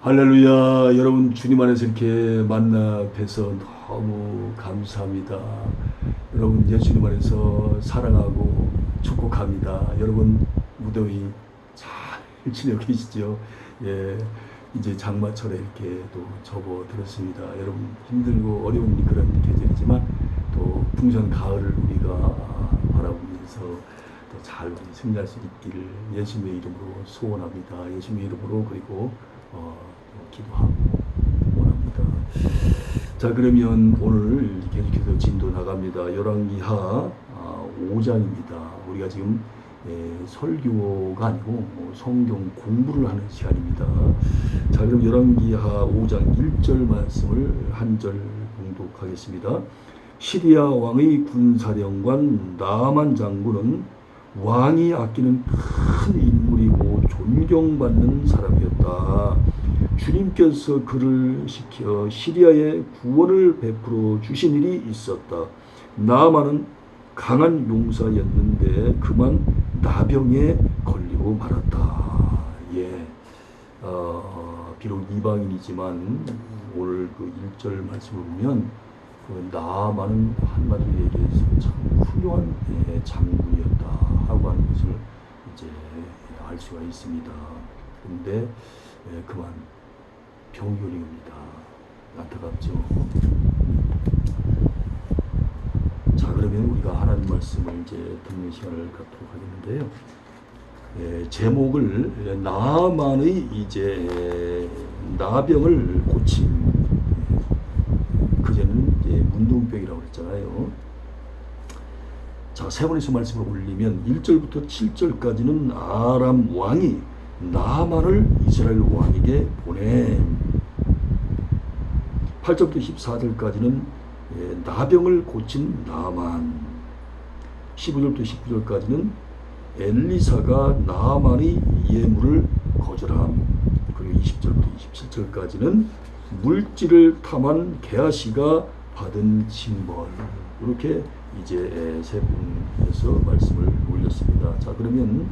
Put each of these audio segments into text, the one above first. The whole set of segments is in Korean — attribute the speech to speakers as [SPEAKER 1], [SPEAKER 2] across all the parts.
[SPEAKER 1] 할렐루야. 여러분 주님 안에서 이렇게 만나 뵈서 너무 감사합니다. 여러분 예수님 안에서 사랑하고 축복합니다. 여러분 무더위 잘 지내고 계시죠? 예, 이제 장마철에 이렇게 또 접어들었습니다. 여러분 힘들고 어려운 그런 계절이지만 또 풍성한 가을을 우리가 바라보면서 또 잘 우리 승리할 수 있기를 예수님의 이름으로 소원합니다. 예수님의 이름으로 그리고 기도하고 원합니다. 자, 그러면 오늘 계속해서 진도 나갑니다. 열왕기하 5장입니다. 우리가 지금 설교가 아니고 성경 공부를 하는 시간입니다. 자, 그럼 열왕기하 5장 1절 말씀을 한 절 봉독하겠습니다. 시리아 왕의 군사령관 나만 장군은 왕이 아끼는 큰 인물이고 존경받는 사람이었다. 주님께서 그를 시켜 시리아에 구원을 베풀어 주신 일이 있었다. 나아만은 강한 용사였는데 그만 나병에 걸리고 말았다. 예, 비록 이방인이지만 오늘 그 1절 말씀을 보면 그 나아만은 한마디로 얘기해서 참 훌륭한 장군이었다 하고 하는 것을 이제 알 수가 있습니다. 그런데 그만 병이 걸립니다. 안타깝죠. 자, 그러면 우리가 하나님 말씀을 이제 듣는 시간을 갖도록 하겠는데요. 제목을 나아만의 이제 나병을 고침. 그제는 이제 문둥병이라고 그랬잖아요. 자, 세 번에서 말씀을 올리면 1절부터 7절까지는 아람 왕이 나아만을 이스라엘 왕에게 보내. 8절부터 14절까지는 나병을 고친 나아만. 15절부터 19절까지는 엘리사가 나아만의 예물을 거절함. 그리고 20절부터 27절까지는 물질을 탐한 게하시가 받은 징벌. 이렇게 이제 세 분에서 말씀을 올렸습니다. 자, 그러면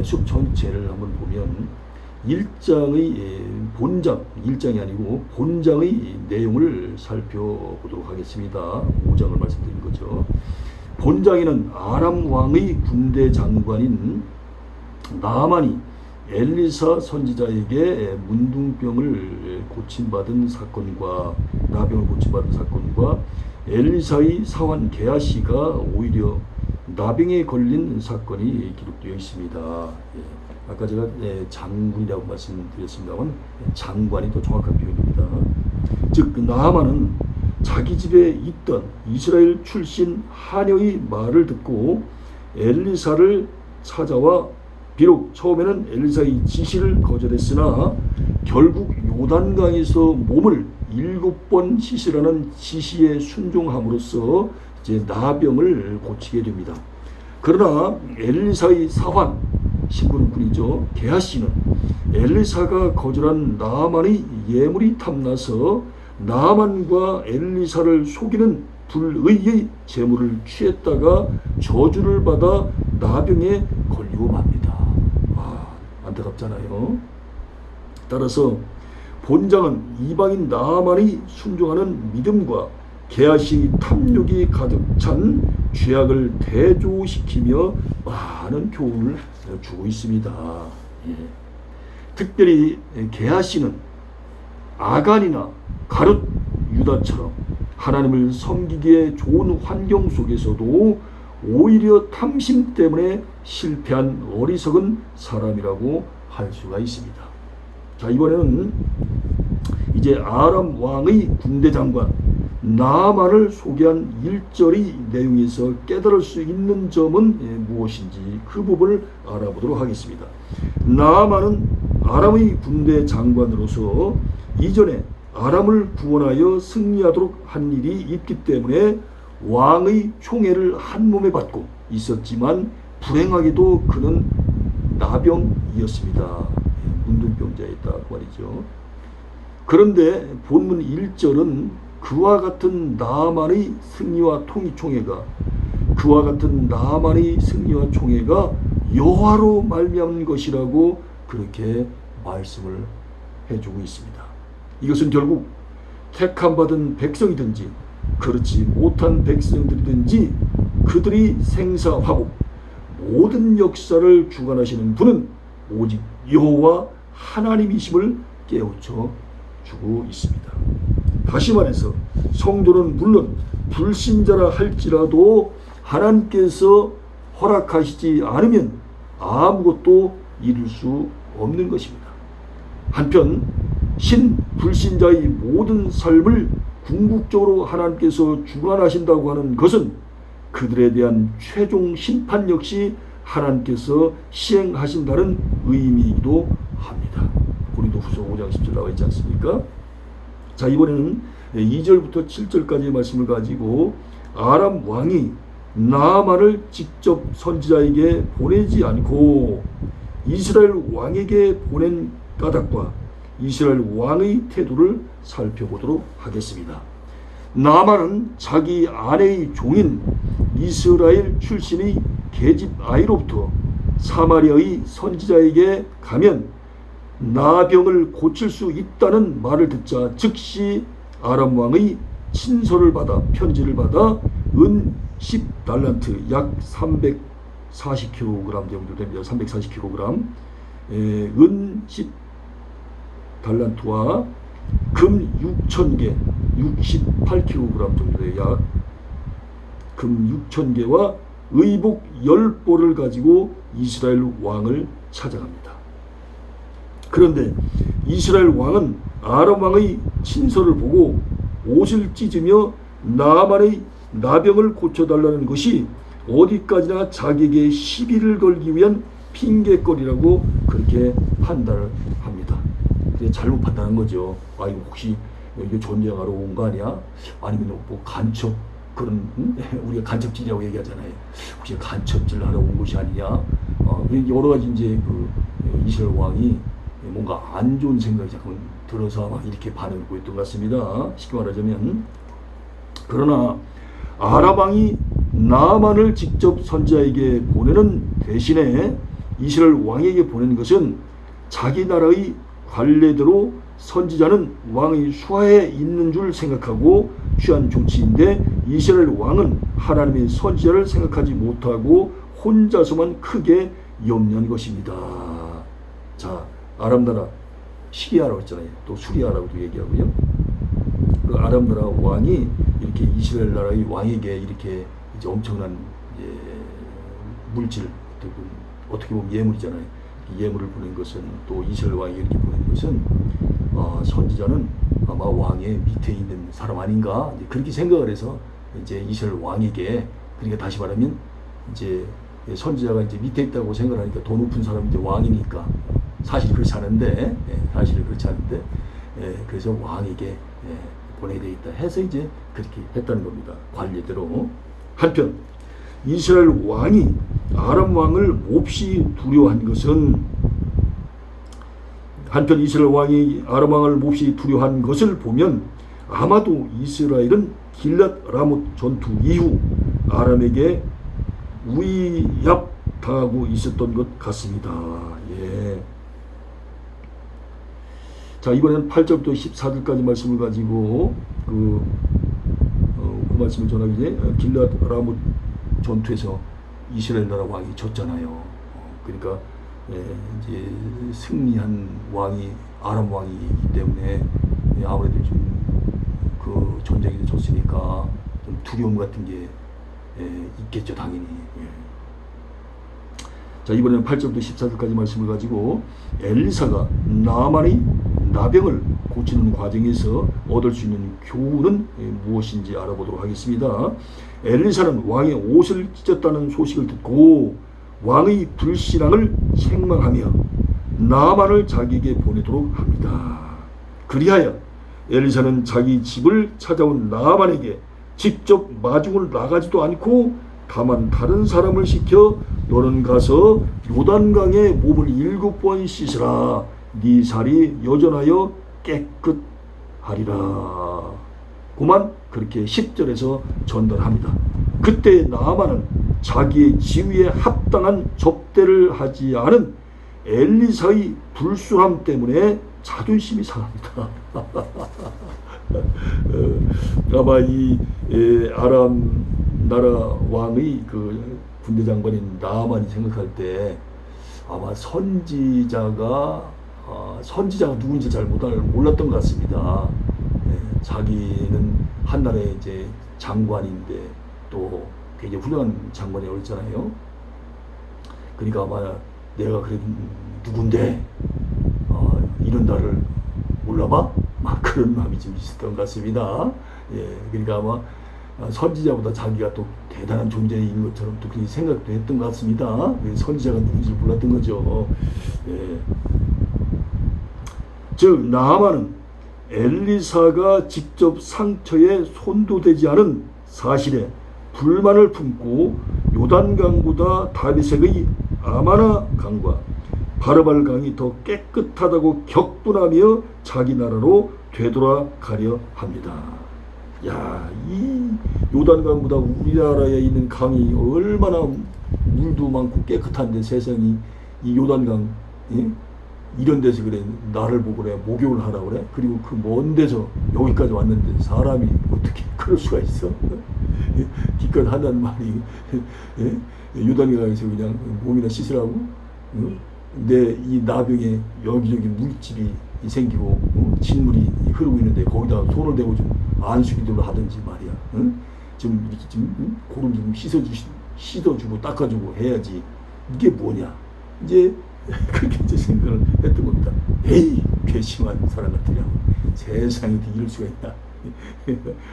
[SPEAKER 1] 숲 전체를 한번 보면 1장의 본장, 1장이 아니고 본장의 내용을 살펴보도록 하겠습니다. 5장을 말씀드린 거죠. 본장에는 아람 왕의 군대 장관인 나아만이 엘리사 선지자에게 문둥병을 고침받은 사건과 나병을 고침받은 사건과 엘리사의 사환 게하시가 오히려 나병에 걸린 사건이 기록되어 있습니다. 아까 제가 장군이라고 말씀드렸습니다만 장관이 더 정확한 표현입니다. 즉 나아만은 자기 집에 있던 이스라엘 출신 하녀의 말을 듣고 엘리사를 찾아와 비록 처음에는 엘리사의 지시를 거절했으나 결국 요단강에서 몸을 7번 씻으라는 지시에 순종함으로써 이제 나병을 고치게 됩니다. 그러나 엘리사의 사환, 신분군이죠, 게하시는 엘리사가 거절한 나아만의 예물이 탐나서 나아만과 엘리사를 속이는 불의의 재물을 취했다가 저주를 받아 나병에 걸리고 맙니다. 안타깝잖아요. 따라서 본장은 이방인 나아만이 순종하는 믿음과 게하시 탐욕이 가득 찬 죄악을 대조시키며 많은 교훈을 주고 있습니다. 특별히 게하시는 아간이나 가룟 유다처럼 하나님을 섬기기에 좋은 환경 속에서도 오히려 탐심 때문에 실패한 어리석은 사람이라고 할 수가 있습니다. 자, 이번에는 이제 아람 왕의 군대 장관 나아만을 소개한 1절의 내용에서 깨달을 수 있는 점은 무엇인지 그 부분을 알아보도록 하겠습니다. 나아만은 아람의 군대 장관으로서 이전에 아람을 구원하여 승리하도록 한 일이 있기 때문에 왕의 총애를 한 몸에 받고 있었지만 불행하게도 그는 나병이었습니다. 문둥병자였다 그 말이죠. 그런데 본문 1절은 그와 같은 나아만의 승리와 총애가 여호와로 말미암은 것이라고 그렇게 말씀을 해주고 있습니다. 이것은 결국 택함받은 백성이든지 그렇지 못한 백성들이든지 그들이 생사화복 모든 역사를 주관하시는 분은 오직 여호와 하나님이심을 깨우쳐 주고 있습니다. 다시 말해서 성도는 물론 불신자라 할지라도 하나님께서 허락하시지 않으면 아무것도 이룰 수 없는 것입니다. 한편 신불신자의 모든 삶을 궁극적으로 하나님께서 주관하신다고 하는 것은 그들에 대한 최종 심판 역시 하나님께서 시행하신다는 의미이기도 합니다. 고린도후서 5장 10절 나와 있지 않습니까? 자, 이번에는 2절부터 7절까지의 말씀을 가지고 아람 왕이 나아만을 직접 선지자에게 보내지 않고 이스라엘 왕에게 보낸 까닭과 이스라엘 왕의 태도를 살펴보도록 하겠습니다. 나아만은 자기 아내의 종인 이스라엘 출신의 계집 아이로부터 사마리아의 선지자에게 가면 나병을 고칠 수 있다는 말을 듣자 즉시 아람 왕의 친서를 받아 편지를 받아 은 10달란트 약 340kg 정도 됩니다. 340kg 은 10달란트와 금 6,000개 68kg 정도 돼요. 약 금 6,000개와 의복 10보를 가지고 이스라엘 왕을 찾아갑니다. 그런데 이스라엘 왕은 아람 왕의 친서를 보고 옷을 찢으며 나아만의 나병을 고쳐달라는 것이 어디까지나 자기에게 시비를 걸기 위한 핑계거리라고 그렇게 판단을 합니다. 그게 잘못 판단한 거죠. 아, 이거 혹시 이게 전쟁하러 온 거 아니야? 아니면 뭐 간첩 그런 우리가 간첩질이라고 얘기하잖아요. 혹시 간첩질 하러 온 것이 아니냐? 여러 가지 이제 그 이스라엘 왕이 뭔가 안 좋은 생각이 자꾸 들어서 막 이렇게 반응을 보였던 것 같습니다. 쉽게 말하자면. 그러나 아람 왕이 나아만을 직접 선지자에게 보내는 대신에 이스라엘 왕에게 보낸 것은 자기 나라의 관례대로 선지자는 왕의 수하에 있는 줄 생각하고 취한 조치인데 이스라엘 왕은 하나님의 선지자를 생각하지 못하고 혼자서만 크게 염려한 것입니다. 자, 아람 나라 시리아라고 했잖아요. 또 수리아라고도 얘기하고요. 그 아람 나라 왕이 이렇게 이스라엘 나라의 왕에게 이렇게 이제 엄청난 물질, 어떻게 보면 예물이잖아요. 예물을 보낸 것은 또 이스라엘 왕이 이렇게 보낸 것은 선지자는 아마 왕의 밑에 있는 사람 아닌가 그렇게 생각을 해서 이제 이스라엘 왕에게, 그러니까 다시 말하면 이제 선지자가 이제 밑에 있다고 생각하니까 더 높은 사람이 이제 왕이니까 사실 그렇지 않은데 그래서 왕에게 보내야 되겠다 해서 이제 그렇게 했다는 겁니다. 관례대로. 한편 이스라엘 왕이 아람 왕을 몹시 두려워한 것은 보면 아마도 이스라엘은 길랏 라못 전투 이후 아람에게 위압당하고 있었던 것 같습니다. 예. 자, 이번에는 8절부터 14절까지 말씀을 가지고 그 말씀을 전하기 전에 길랏 라못 전투에서 이스라엘 나라 왕이 졌잖아요. 그러니까 이제 승리한 왕이 아람 왕이기 때문에 아무래도 좀 그 전쟁에 졌으니까 좀 두려움 같은 게 있겠죠, 당연히. 자, 이번에는 8절부터 14절까지 말씀을 가지고 엘리사가 나아만의 나병을 고치는 과정에서 얻을 수 있는 교훈은 무엇인지 알아보도록 하겠습니다. 엘리사는 왕의 옷을 찢었다는 소식을 듣고 왕의 불신앙을 책망하며 나아만을 자기에게 보내도록 합니다. 그리하여 엘리사는 자기 집을 찾아온 나아만에게 직접 마중을 나가지도 않고 다만 다른 사람을 시켜 너는 가서 요단강에 몸을 7번 씻으라. 네 살이 여전하여 깨끗하리라. 그만 그렇게 10절에서 전달합니다. 그때 나아만은 자기의 지위에 합당한 접대를 하지 않은 엘리사의 불순함 때문에 자존심이 상합니다. 아마 이 아람 나라 왕의 그 군대 장관인 나아만이 생각할 때 아마 선지자가 누군지 잘 몰랐던 것 같습니다. 자기는 한 나라의 이제 장관인데 또 굉장히 훌륭한 장관이라고 했잖아요. 그러니까 아마 내가 그래도 누군데 이런 나를 몰라봐? 막 그런 마음이 좀 있었던 것 같습니다. 그러니까 아마 선지자보다 자기가 또 대단한 존재인 것처럼 또 그렇게 생각도 했던 것 같습니다. 선지자가 누군지 몰랐던 거죠. 즉 나아만은 엘리사가 직접 상처에 손도 대지 않은 사실에 불만을 품고 요단강보다 다메섹의 아마나 강과 바르발 강이 더 깨끗하다고 격분하며 자기 나라로 되돌아가려 합니다. 야, 이 요단강보다 우리나라에 있는 강이 얼마나 물도 많고 깨끗한데 세상이 이 요단강 이런 데서 그래 나를 보고 그래 목욕을 하라 그래. 그리고 그 먼 데서 여기까지 왔는데 사람이 어떻게 그럴 수가 있어? 기껏 한다는 말이 요단강에서 그냥 몸이나 씻으라고? 내 이 나병에 여기저기 물집이 생기고 진물이 흐르고 있는데 거기다 손을 대고 좀 안수기들로 하든지 말이야. 좀 이렇게 좀 고름 좀 씻어주고 닦아주고 해야지. 이게 뭐냐? 이제 그렇게 이제 생각을 했던 겁니다. 에이, 괘씸한 사람 같으냐. 세상에 어떻게 이럴 수가 있나.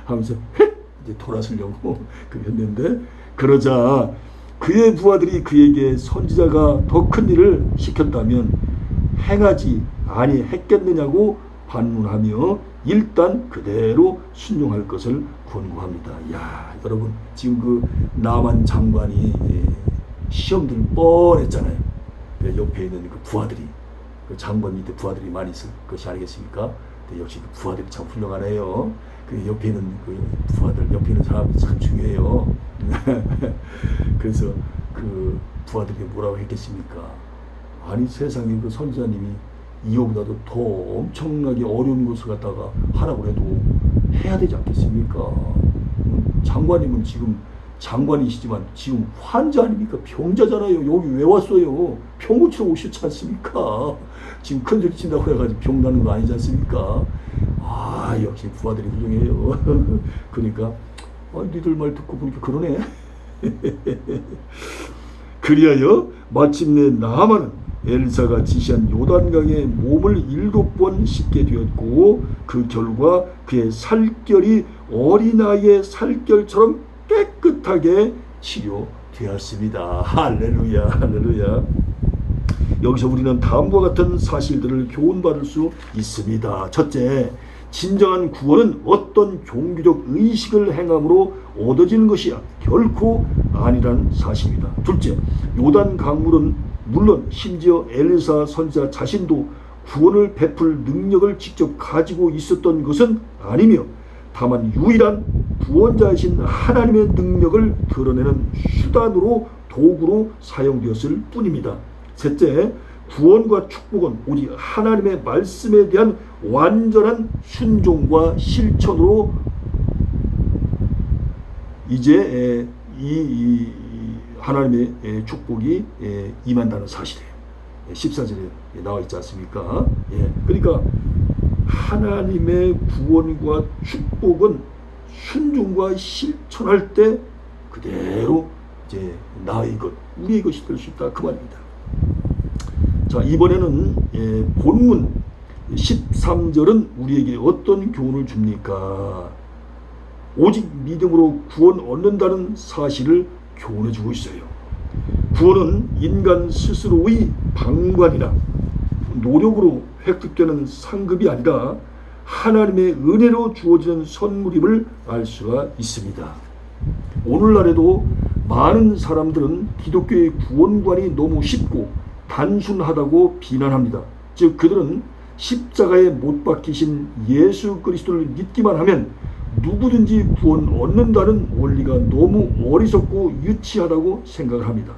[SPEAKER 1] 하면서 이제 돌아서려고 그랬는데 그러자 그의 부하들이 그에게 선지자가 더 큰 일을 시켰다면 행하지 아니했겠느냐고 반문하며 일단 그대로 순종할 것을 권고합니다. 야, 여러분 지금 그 나만 장관이 시험들 뻔했잖아요. 그 옆에 있는 그 부하들이 그 장관 밑에 부하들이 많이 있을 것이 아니겠습니까? 역시 그 부하들이 참 훌륭하네요. 그 옆에 있는 그 부하들 옆에 있는 사람이 참 중요해요. 그래서 그 부하들이 뭐라고 했겠습니까? 아니 세상에 그 선지자님이 이거보다도 더 엄청나게 어려운 것을 갖다가 하라고 해도 해야 되지 않겠습니까? 장관님은 지금 장관이시지만 지금 환자 아닙니까? 병자잖아요. 여기 왜 왔어요? 병 고치러 오셨지 않습니까? 지금 큰소리 친다고 해가지고 병 나는 거 아니지 않습니까? 아, 역시 부하들이 훌륭해요. 그러니까 니들 말 듣고 보니까 그러네. 그리하여 마침내 나아만은 엘사가 지시한 요단강에 몸을 7번 씻게 되었고 그 결과 그의 살결이 어린아이의 살결처럼 깨끗하게 치료되었습니다. 할렐루야, 할렐루야. 여기서 우리는 다음과 같은 사실들을 교훈받을 수 있습니다. 첫째, 진정한 구원은 어떤 종교적 의식을 행함으로 얻어지는 것이 결코 아니라는 사실입니다. 둘째, 요단 강물은 물론 심지어 엘리사 선지자 자신도 구원을 베풀 능력을 직접 가지고 있었던 것은 아니며 다만 유일한 구원자이신 하나님의 능력을 드러내는 수단으로 도구로 사용되었을 뿐입니다. 셋째, 구원과 축복은 오직 하나님의 말씀에 대한 완전한 순종과 실천으로 이제 이 하나님의 축복이 임한다는 사실이에요. 14절에 나와 있지 않습니까? 그러니까 하나님의 구원과 축복은 순종과 실천할 때 그대로 이제 나의 것, 우리의 것이 될 수 있다 그 말입니다. 자, 이번에는 본문 13절은 우리에게 어떤 교훈을 줍니까? 오직 믿음으로 구원 얻는다는 사실을 교훈해 주고 있어요. 구원은 인간 스스로의 방관이나 노력으로 획득되는 상급이 아니라 하나님의 은혜로 주어지는 선물임을 알 수가 있습니다. 오늘날에도 많은 사람들은 기독교의 구원관이 너무 쉽고 단순하다고 비난합니다. 즉 그들은 십자가에 못 박히신 예수 그리스도를 믿기만 하면 누구든지 구원 얻는다는 원리가 너무 어리석고 유치하다고 생각을 합니다.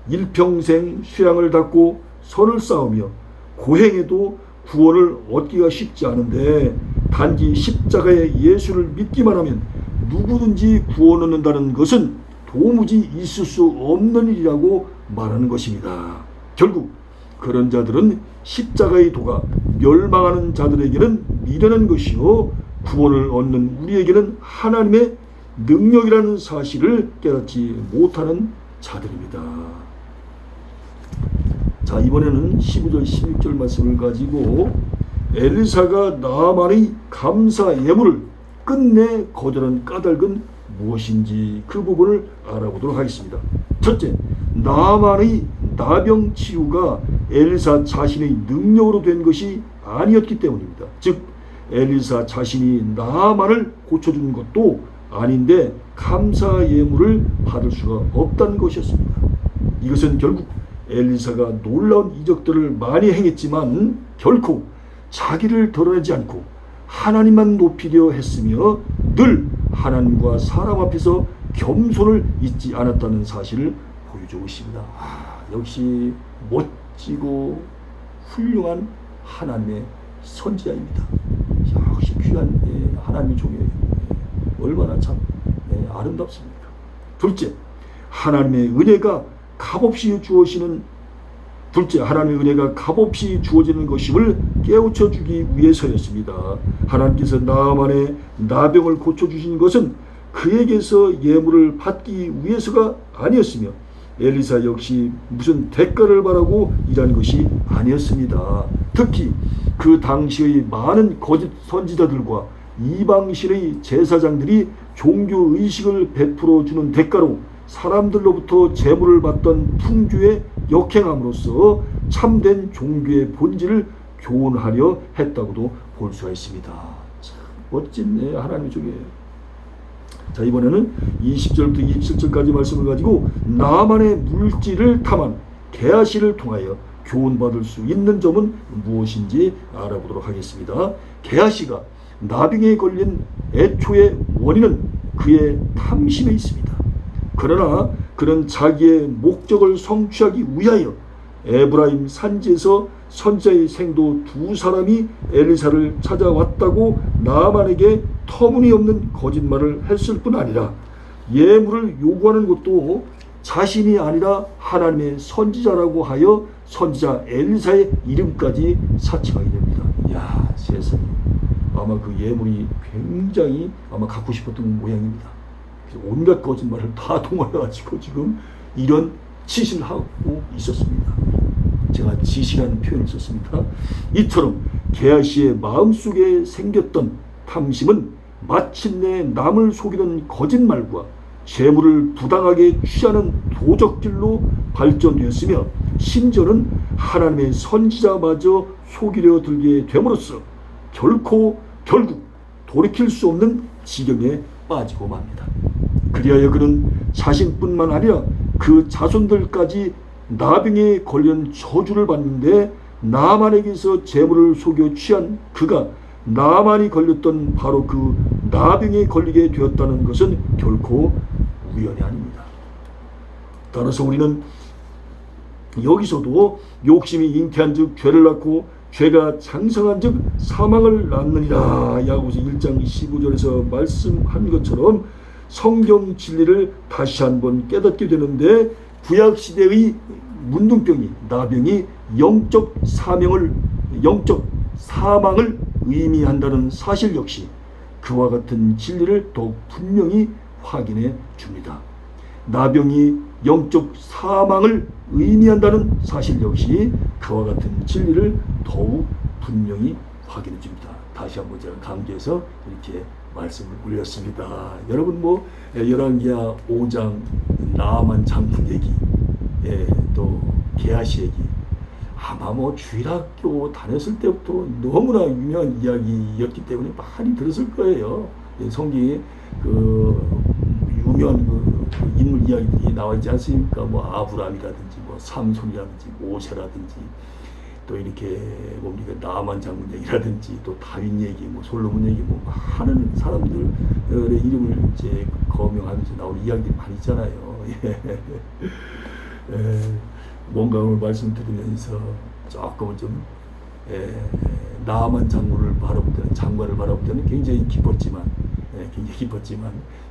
[SPEAKER 1] 일평생 수양을 닦고 선을 쌓으며 고행해도 구원을 얻기가 쉽지 않은데 단지 십자가의 예수를 믿기만 하면 누구든지 구원 얻는다는 것은 도무지 있을 수 없는 일이라고 말하는 것입니다. 결국 그런 자들은 십자가의 도가 멸망하는 자들에게는 미련한 것이요 구원을 얻는 우리에게는 하나님의 능력이라는 사실을 깨닫지 못하는 자들입니다. 자, 이번에는 15절 16절 말씀을 가지고 엘리사가 나아만의 감사 예물을 끝내 거절한 까닭은 무엇인지 그 부분을 알아보도록 하겠습니다. 첫째, 나아만의 나병 치유가 엘리사 자신의 능력으로 된 것이 아니었기 때문입니다. 즉 엘리사 자신이 나아만을 고쳐주는 것도 아닌데 감사 예물을 받을 수가 없다는 것이었습니다. 이것은 결국 엘리사가 놀라운 이적들을 많이 행했지만 결코 자기를 드러내지 않고 하나님만 높이려 했으며 늘 하나님과 사람 앞에서 겸손을 잊지 않았다는 사실을 보여주고 있습니다. 역시 멋지고 훌륭한 하나님의 선지자입니다. 역시 귀한 하나님의 종이에요. 얼마나 참 아름답습니까? 둘째, 하나님의 은혜가 값없이 주어지는 것임을 깨우쳐 주기 위해서였습니다. 하나님께서 나아만의 나병을 고쳐주신 것은 그에게서 예물을 받기 위해서가 아니었으며 엘리사 역시 무슨 대가를 바라고 일한 것이 아니었습니다. 특히 그 당시의 많은 거짓 선지자들과 이방신의 제사장들이 종교의식을 베풀어 주는 대가로 사람들로부터 제물을 받던 풍조에 역행함으로써 참된 종교의 본질을 교훈하려 했다고도 볼 수가 있습니다. 참 멋진 하나님의 종이에요. 자, 이번에는 20절부터 27절까지 말씀을 가지고 나만의 물질을 탐한 게하시를 통하여 교훈받을 수 있는 점은 무엇인지 알아보도록 하겠습니다. 게하시가 나병에 걸린 애초의 원인은 그의 탐심에 있습니다. 그러나 그는 자기의 목적을 성취하기 위하여 에브라임 산지에서 선지자의 생도 두 사람이 엘리사를 찾아왔다고 나아만에게 터무니없는 거짓말을 했을 뿐 아니라 예물을 요구하는 것도 자신이 아니라 하나님의 선지자라고 하여 선지자 엘리사의 이름까지 사칭하게 됩니다. 이야, 세상에. 아마 그 예물이 굉장히 아마 갖고 싶었던 모양입니다. 온갖 거짓말을 다 동원해가지고 지금 이런 짓을 하고 있었습니다. 제가 지시라는 표현을 썼습니다. 이처럼 게하시의 마음속에 생겼던 탐심은 마침내 남을 속이는 거짓말과 재물을 부당하게 취하는 도적질로 발전되었으며 심지어는 하나님의 선지자마저 속이려 들게 됨으로써 결국 돌이킬 수 없는 지경에 빠지고 맙니다. 그리하여 그는 자신뿐만 아니라 그 자손들까지 나병에 걸린 저주를 받는데 나만에게서 재물을 속여 취한 그가 나만이 걸렸던 바로 그 나병에 걸리게 되었다는 것은 결코 우연이 아닙니다. 따라서 우리는 여기서도 욕심이 잉태한 즉 죄를 낳고 죄가 장성한 즉 사망을 낳느니라 야고보서 1장 15절에서 말씀한 것처럼 성경 진리를 다시 한번 깨닫게 되는데 구약시대의 문둥병이 나병이 영적 사망을 의미한다는 사실 역시 그와 같은 진리를 더욱 분명히 확인해 줍니다. 나병이 영적 사망을 의미한다는 사실 역시 그와 같은 진리를 더욱 분명히 확인해 줍니다. 다시 한번 제가 강조해서 이렇게 말씀을 올렸습니다. 여러분 열왕기하 5장 나아만 장군 얘기, 또 게하시 얘기, 아마 주일학교 다녔을 때부터 너무나 유명한 이야기였기 때문에 많이 들었을 거예요. 성경에 유명한 인물 이야기들이 나와 있지 않습니까? 아브라함이라든지 삼손이라든지 모세라든지 또 이렇게 나아만 장군 얘기라든지 또 다윗 얘기, 솔로몬 얘기 많은 사람들의 이름을 이제 거명하면서 나오는 이야기들이 많이 있잖아요. 뭔가 오늘 말씀드리면서 조금은 좀 나만 장관을 바라볼 때는 굉장히 기뻤지만,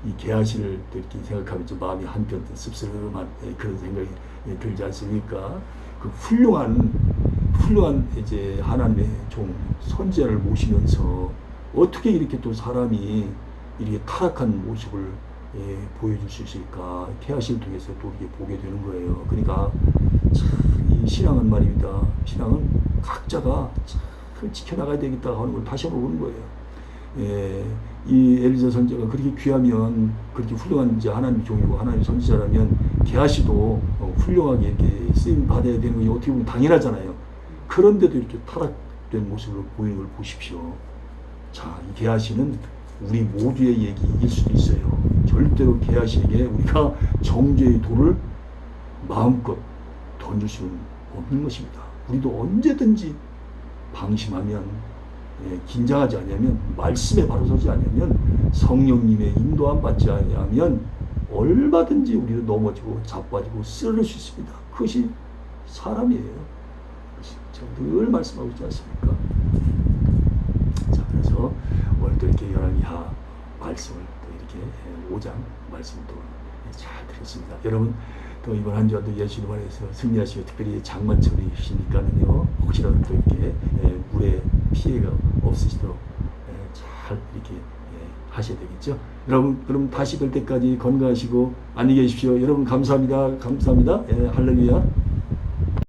[SPEAKER 1] 이 개하시를 또 이렇게 생각하면 좀 마음이 한편 씁쓸한 그런 생각이 들지 않습니까? 그 훌륭한 이제 하나님의 종 선지자를 모시면서 어떻게 이렇게 또 사람이 이렇게 타락한 모습을 보여줄 수 있을까? 개하시를 통해서 또 이렇게 보게 되는 거예요. 그러니까 참 이 신앙은 말입니다. 신앙은 각자가 참 지켜나가야 되겠다 하는 걸 다시 한번 보는 거예요. 이 엘리사 선지자가 그렇게 귀하면, 그렇게 훌륭한 이제 하나님 종이고 하나님 선지자라면 게하시도 훌륭하게 이렇게 쓰임 받아야 되는 것이 어떻게 보면 당연하잖아요. 그런데도 이렇게 타락된 모습을 보이는 걸 보십시오. 자, 이 게하시는 우리 모두의 얘기일 수도 있어요. 절대로 게하시에게 우리가 정죄의 돌을 마음껏 던질 수는 없는 것입니다. 우리도 언제든지 방심하면, 긴장하지 않으면, 말씀에 바로 서지 않으면, 성령님의 인도함 받지 않으면 얼마든지 우리도 넘어지고 자빠지고 쓰러질 수 있습니다. 그것이 사람이에요. 제가 늘 말씀하고 있지 않습니까? 자, 그래서 오늘도 이렇게 열왕기하 말씀을 또 이렇게 5장 말씀을 또 잘 드렸습니다. 여러분 또 이번 한 주간도 예수님 안에서 승리하시고, 특별히 장마철이시니까는요, 혹시라도 또 이렇게 물에 피해가 없으시도록 잘 이렇게 하셔야 되겠죠. 여러분, 그럼 다시 뵐 때까지 건강하시고 안녕히 계십시오. 여러분 감사합니다. 감사합니다. 할렐루야.